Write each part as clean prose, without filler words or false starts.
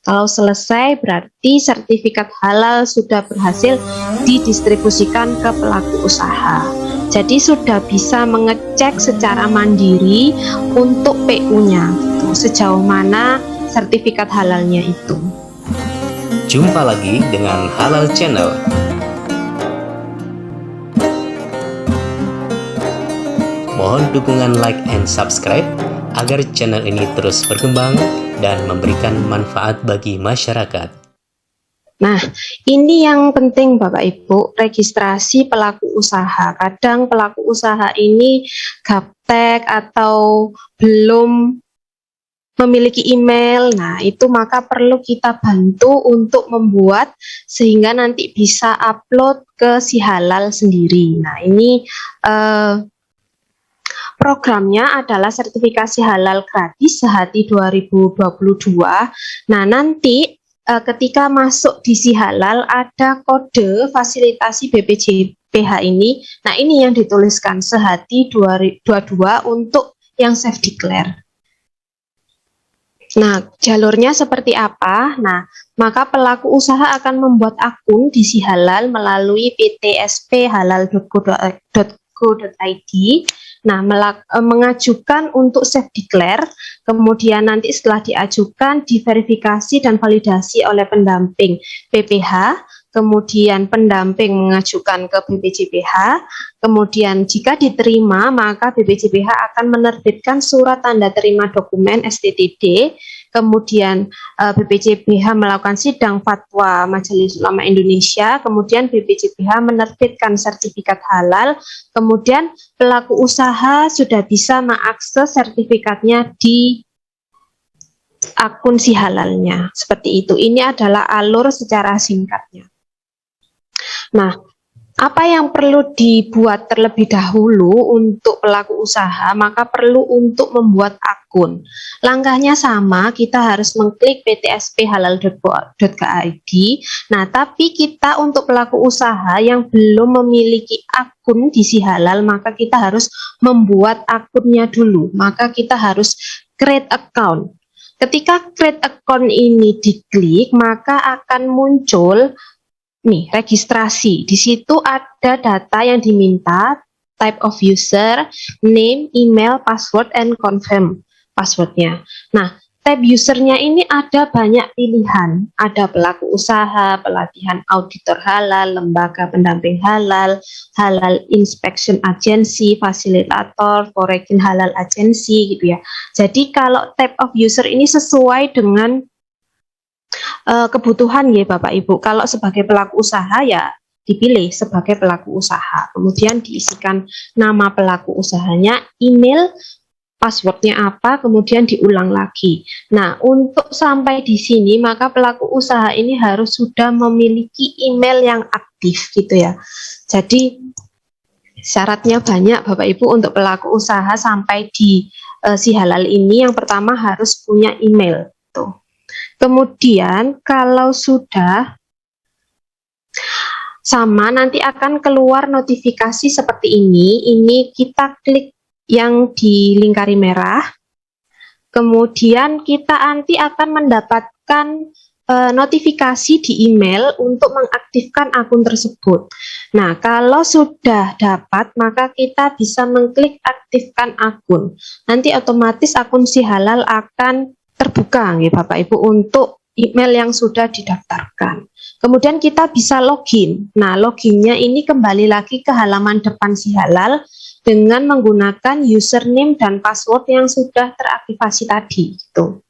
Kalau selesai berarti sertifikat halal sudah berhasil didistribusikan ke pelaku usaha. Jadi sudah bisa mengecek secara mandiri untuk PU-nya, sejauh mana sertifikat halalnya itu. Jumpa lagi dengan Halal Channel. Mohon dukungan like and subscribe agar channel ini terus berkembang dan memberikan manfaat bagi masyarakat. Nah, ini yang penting Bapak Ibu, registrasi pelaku usaha. Kadang pelaku usaha ini gaptek atau belum memiliki email. Nah, itu maka perlu kita bantu untuk membuat sehingga nanti bisa upload ke si halal sendiri. Nah, ini programnya adalah sertifikasi halal gratis sehati 2022. Nah, nanti ketika masuk di si halal ada kode fasilitasi BPJPH ini. Nah, ini yang dituliskan sehati 2022 untuk yang self declare. Nah, jalurnya seperti apa? Nah, maka pelaku usaha akan membuat akun di si halal melalui ptsp.halal.co.id. Nah, mengajukan untuk self declare, kemudian nanti setelah diajukan diverifikasi dan validasi oleh pendamping PPH, kemudian pendamping mengajukan ke BPJPH, kemudian jika diterima maka BPJPH akan menerbitkan surat tanda terima dokumen STTD, kemudian BPJPH melakukan sidang fatwa Majelis Ulama Indonesia, kemudian BPJPH menerbitkan sertifikat halal, kemudian pelaku usaha sudah bisa mengakses sertifikatnya di akun si halalnya. Seperti itu. Ini adalah alur secara singkatnya. Nah, apa yang perlu dibuat terlebih dahulu untuk pelaku usaha? Maka perlu untuk membuat akun. Langkahnya sama, kita harus mengklik ptsp.halal.co.id. Nah, tapi kita untuk pelaku usaha yang belum memiliki akun di si halal, maka kita harus membuat akunnya dulu. Maka kita harus create account. Ketika create account ini diklik, maka akan muncul nih, registrasi. Di situ ada data yang diminta, type of user, name, email, password, and confirm passwordnya. Nah, type usernya ini ada banyak pilihan. Ada pelaku usaha, pelatihan auditor halal, lembaga pendamping halal, halal inspection agency, fasilitator, foreign halal agency gitu ya. Jadi kalau type of user ini sesuai dengan kebutuhan ya Bapak Ibu. Kalau sebagai pelaku usaha ya dipilih sebagai pelaku usaha, kemudian diisikan nama pelaku usahanya, email, passwordnya apa, kemudian diulang lagi. Nah, untuk sampai di sini maka pelaku usaha ini harus sudah memiliki email yang aktif gitu ya. Jadi syaratnya banyak Bapak Ibu untuk pelaku usaha sampai di si halal ini. Yang pertama harus punya email tuh. Kemudian kalau sudah sama nanti akan keluar notifikasi seperti ini. Ini kita klik yang di lingkari merah. Kemudian kita nanti akan mendapatkan notifikasi di email untuk mengaktifkan akun tersebut. Nah, kalau sudah dapat maka kita bisa mengklik aktifkan akun. Nanti otomatis akun si halal akan terbuka ya Bapak Ibu untuk email yang sudah didaftarkan. Kemudian kita bisa login. Nah, loginnya ini kembali lagi ke halaman depan si halal dengan menggunakan username dan password yang sudah teraktivasi tadi gitu.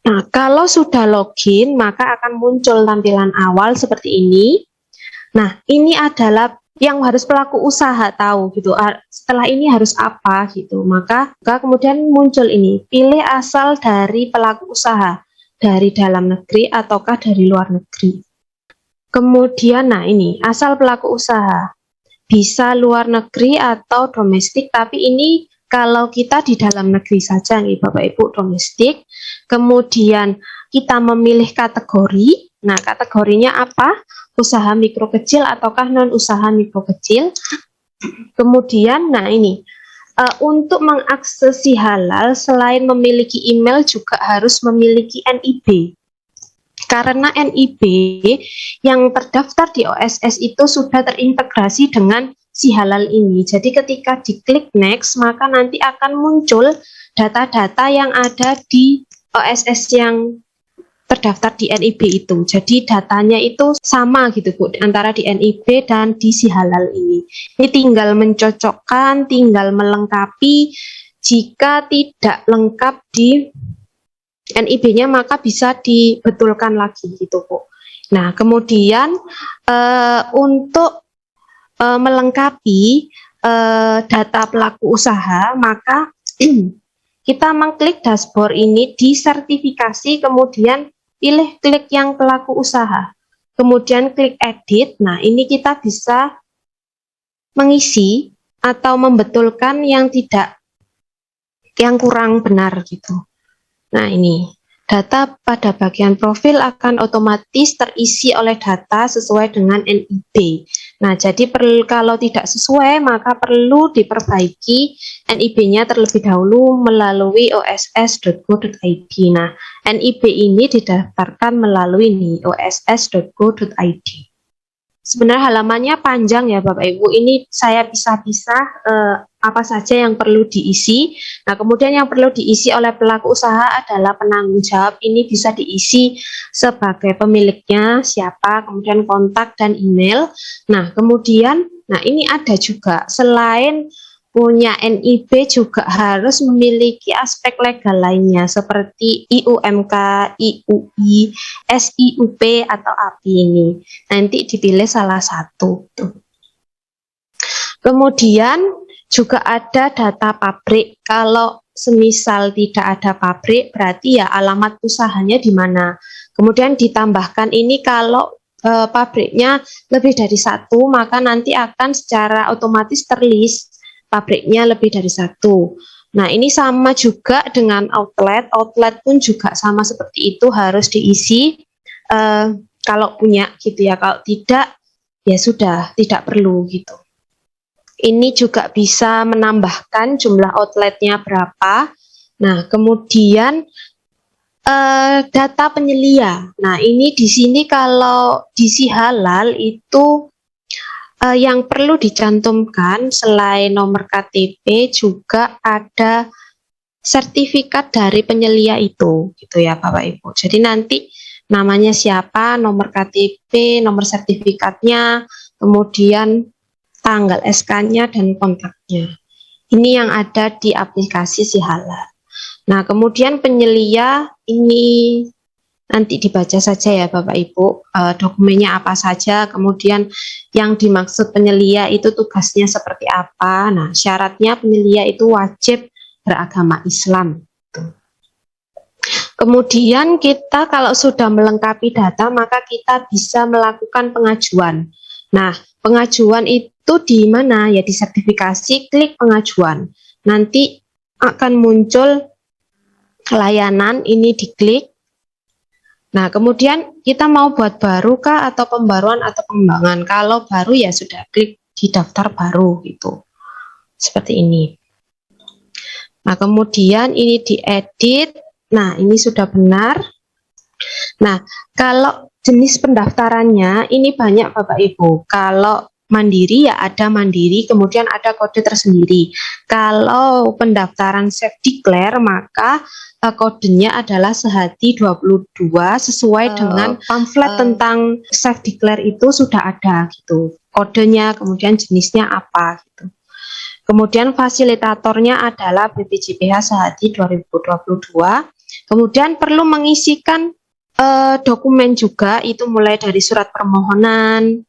Nah, kalau sudah login maka akan muncul tampilan awal seperti ini. Nah, ini adalah yang harus pelaku usaha tahu gitu. Setelah ini harus apa gitu. Maka kemudian muncul ini, pilih asal dari pelaku usaha, dari dalam negeri ataukah dari luar negeri. Kemudian nah ini asal pelaku usaha, bisa luar negeri atau domestik, tapi ini kalau kita di dalam negeri saja nih Bapak Ibu, domestik. Kemudian kita memilih kategori. Nah, kategorinya apa? Usaha mikro kecil ataukah non usaha mikro kecil. Kemudian nah ini untuk mengakses si halal, selain memiliki email juga harus memiliki NIB. Karena NIB yang terdaftar di OSS itu sudah terintegrasi dengan si halal ini. Jadi ketika diklik next, maka nanti akan muncul data-data yang ada di OSS yang terdaftar di NIB itu. Jadi datanya itu sama gitu Bu, antara di NIB dan di si halal ini. Ini tinggal mencocokkan, tinggal melengkapi. Jika tidak lengkap di NIB-nya maka bisa dibetulkan lagi gitu Bu. Nah kemudian untuk melengkapi data pelaku usaha, maka kita mengklik dashboard ini di sertifikasi, kemudian pilih klik yang pelaku usaha, kemudian klik edit. Nah ini kita bisa mengisi atau membetulkan yang kurang benar gitu. Nah ini data pada bagian profil akan otomatis terisi oleh data sesuai dengan NIB. Nah jadi kalau tidak sesuai maka perlu diperbaiki NIB-nya terlebih dahulu melalui oss.go.id. Nah NIB ini didaftarkan melalui oss.go.id. Sebenarnya halamannya panjang ya Bapak Ibu, ini saya pisah-pisah apa saja yang perlu diisi. Nah kemudian yang perlu diisi oleh pelaku usaha adalah penanggung jawab. Ini bisa diisi sebagai pemiliknya siapa, kemudian kontak dan email. Nah kemudian, ini ada juga selain punya NIB juga harus memiliki aspek legal lainnya seperti IUMK, IUI, SIUP atau API ini. Nanti dipilih salah satu. Kemudian juga ada data pabrik. Kalau semisal tidak ada pabrik berarti ya alamat usahanya di mana. Kemudian ditambahkan ini kalau pabriknya lebih dari satu maka nanti akan secara otomatis terlist pabriknya lebih dari satu. Nah ini sama juga dengan outlet. Outlet pun juga sama seperti itu, harus diisi kalau punya gitu ya. Kalau tidak ya sudah tidak perlu gitu. Ini juga bisa menambahkan jumlah outletnya berapa. Nah kemudian data penyelia. Nah ini di sini kalau di si halal itu yang perlu dicantumkan selain nomor KTP juga ada sertifikat dari penyelia itu gitu ya Bapak Ibu. Jadi nanti namanya siapa, nomor KTP, nomor sertifikatnya, kemudian tanggal SK-nya dan kontaknya. Ini yang ada di aplikasi si halal. Nah kemudian penyelia ini nanti dibaca saja ya Bapak Ibu, dokumennya apa saja, kemudian yang dimaksud penyelia itu tugasnya seperti apa. Nah syaratnya penyelia itu wajib beragama Islam. Kemudian kita kalau sudah melengkapi data maka kita bisa melakukan pengajuan. Nah pengajuan itu di mana ya, di sertifikasi, klik pengajuan. Nanti akan muncul layanan, ini diklik. Nah kemudian kita mau buat baru kah atau pembaruan atau pengembangan. Kalau baru ya sudah klik di daftar baru gitu, seperti ini. Nah kemudian ini diedit. Nah ini sudah benar. Nah kalau jenis pendaftarannya ini banyak Bapak Ibu. Kalau mandiri ya ada mandiri, kemudian ada kode tersendiri. Kalau pendaftaran self declare maka kodenya adalah Sehati 22 sesuai dengan pamflet tentang self declare itu sudah ada gitu. Kodenya, kemudian jenisnya apa gitu. Kemudian fasilitatornya adalah BPJPH Sehati 2022. Kemudian perlu mengisikan dokumen juga, itu mulai dari surat permohonan.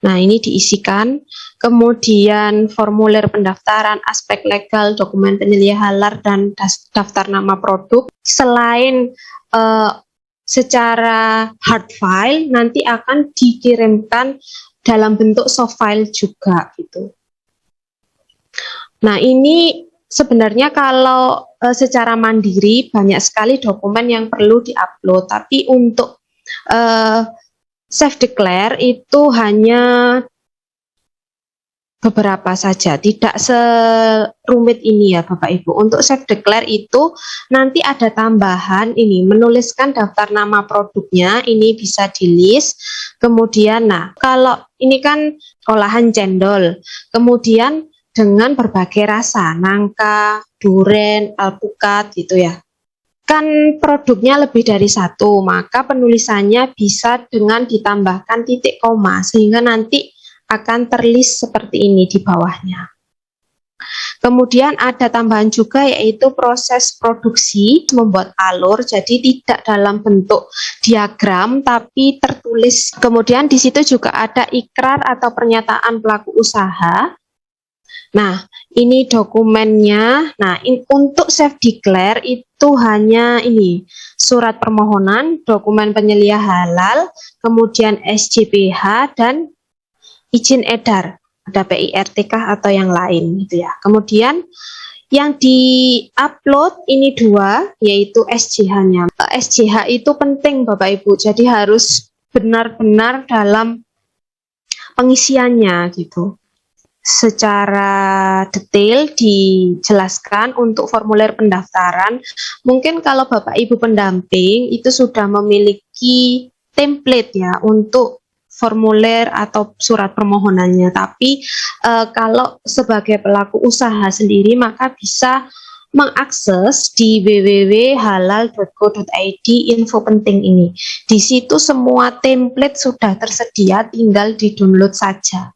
Nah ini diisikan, kemudian formulir pendaftaran, aspek legal, dokumen penyelia halal, dan daftar nama produk. Selain secara hard file, nanti akan dikirimkan dalam bentuk soft file juga gitu. Nah ini sebenarnya kalau secara mandiri banyak sekali dokumen yang perlu diupload, tapi untuk self declare itu hanya beberapa saja, tidak serumit ini ya Bapak Ibu. Untuk self declare itu nanti ada tambahan ini, menuliskan daftar nama produknya, ini bisa di list. Kemudian nah, kalau ini kan olahan cendol, kemudian dengan berbagai rasa, nangka, duren, alpukat gitu ya. Kan produknya lebih dari satu, maka penulisannya bisa dengan ditambahkan titik koma sehingga nanti akan terlist seperti ini di bawahnya. Kemudian ada tambahan juga yaitu proses produksi membuat alur, jadi tidak dalam bentuk diagram tapi tertulis. Kemudian di situ juga ada ikrar atau pernyataan pelaku usaha. Nah, ini dokumennya. Nah, untuk self declare itu hanya ini surat permohonan, dokumen penyelia halal, kemudian SJPH dan izin edar, ada PIRTK atau yang lain gitu ya. Kemudian yang di-upload ini dua, yaitu SJH-nya. SJH itu penting Bapak Ibu, jadi harus benar-benar dalam pengisiannya gitu. Secara detail dijelaskan untuk formulir pendaftaran. Mungkin kalau Bapak Ibu pendamping itu sudah memiliki template ya untuk formulir atau surat permohonannya, tapi kalau sebagai pelaku usaha sendiri maka bisa mengakses di www.halal.co.id info penting ini. Di situ semua template sudah tersedia, tinggal di-download saja.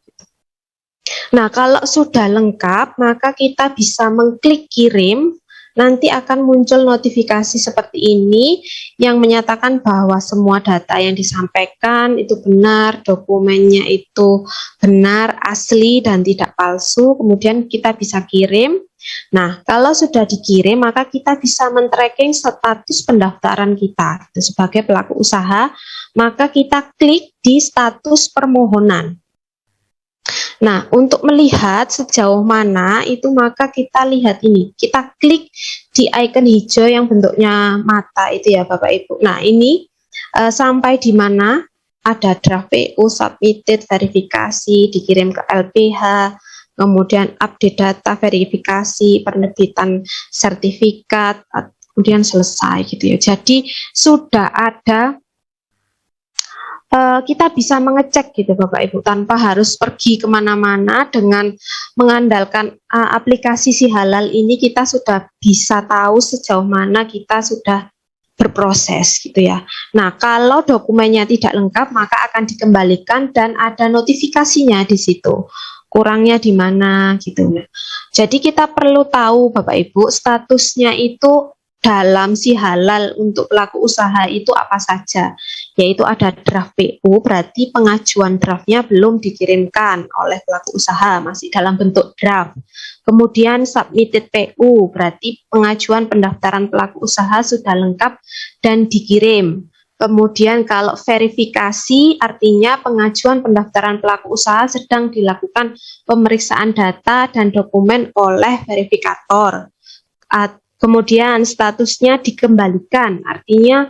Nah, kalau sudah lengkap maka kita bisa mengklik kirim. Nanti akan muncul notifikasi seperti ini yang menyatakan bahwa semua data yang disampaikan itu benar, dokumennya itu benar, asli dan tidak palsu. Kemudian kita bisa kirim. Nah, kalau sudah dikirim maka kita bisa men-tracking status pendaftaran kita sebagai pelaku usaha. Maka kita klik di status permohonan. Nah, untuk melihat sejauh mana itu maka kita lihat ini, kita klik di icon hijau yang bentuknya mata itu ya Bapak Ibu. Nah, ini sampai di mana ada draft PU, submitted, verifikasi, dikirim ke LPH, kemudian update data, verifikasi, penerbitan sertifikat, kemudian selesai gitu ya. Jadi sudah ada, kita bisa mengecek gitu Bapak Ibu tanpa harus pergi kemana-mana. Dengan mengandalkan aplikasi Si Halal ini kita sudah bisa tahu sejauh mana kita sudah berproses gitu ya. Nah, kalau dokumennya tidak lengkap maka akan dikembalikan dan ada notifikasinya di situ. Kurangnya di mana gitu ya. Jadi kita perlu tahu Bapak Ibu statusnya itu dalam Si Halal untuk pelaku usaha itu apa saja, yaitu ada draft PU, berarti pengajuan draftnya belum dikirimkan oleh pelaku usaha, masih dalam bentuk draft. Kemudian submitted PU, berarti pengajuan pendaftaran pelaku usaha sudah lengkap dan dikirim. Kemudian kalau verifikasi artinya pengajuan pendaftaran pelaku usaha sedang dilakukan pemeriksaan data dan dokumen oleh verifikator. Kemudian statusnya dikembalikan, artinya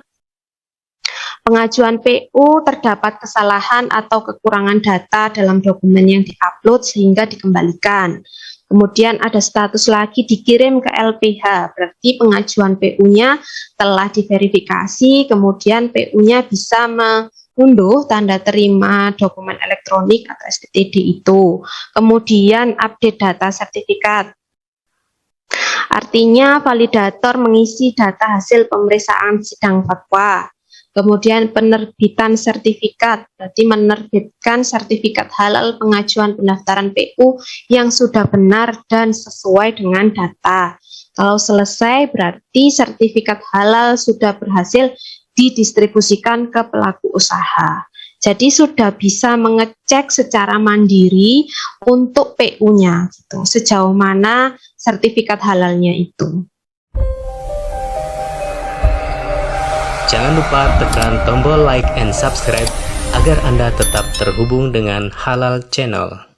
pengajuan PU terdapat kesalahan atau kekurangan data dalam dokumen yang diupload sehingga dikembalikan. Kemudian ada status lagi dikirim ke LPH, berarti pengajuan PU-nya telah diverifikasi, kemudian PU-nya bisa mengunduh tanda terima dokumen elektronik atau STTD itu. Kemudian update data sertifikat. Artinya validator mengisi data hasil pemeriksaan sidang fatwa. Kemudian penerbitan sertifikat, berarti menerbitkan sertifikat halal pengajuan pendaftaran PU yang sudah benar dan sesuai dengan data. Kalau selesai berarti sertifikat halal sudah berhasil didistribusikan ke pelaku usaha. Jadi sudah bisa mengecek secara mandiri untuk PU-nya, gitu, sejauh mana sertifikat halalnya itu. Jangan lupa tekan tombol like and subscribe agar Anda tetap terhubung dengan Halal Channel.